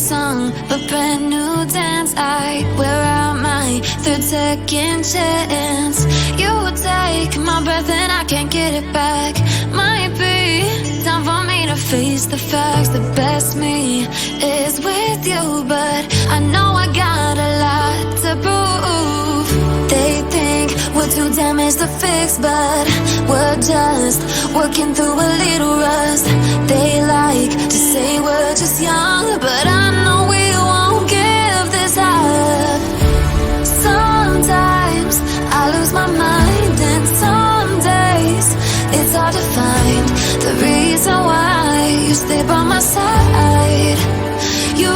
song, a brand new dance. I wear out my third second chance. You take my breath and I can't get it back. Might be time for me to face the facts. The best me is with you, but I know I got a lot to prove. They think we're too damaged to fix, but we're just working through a little rust. They like to say we're just young, but I know we won't give this up. Sometimes I lose my mind, and some days it's hard to find the reason why you stay by my side. You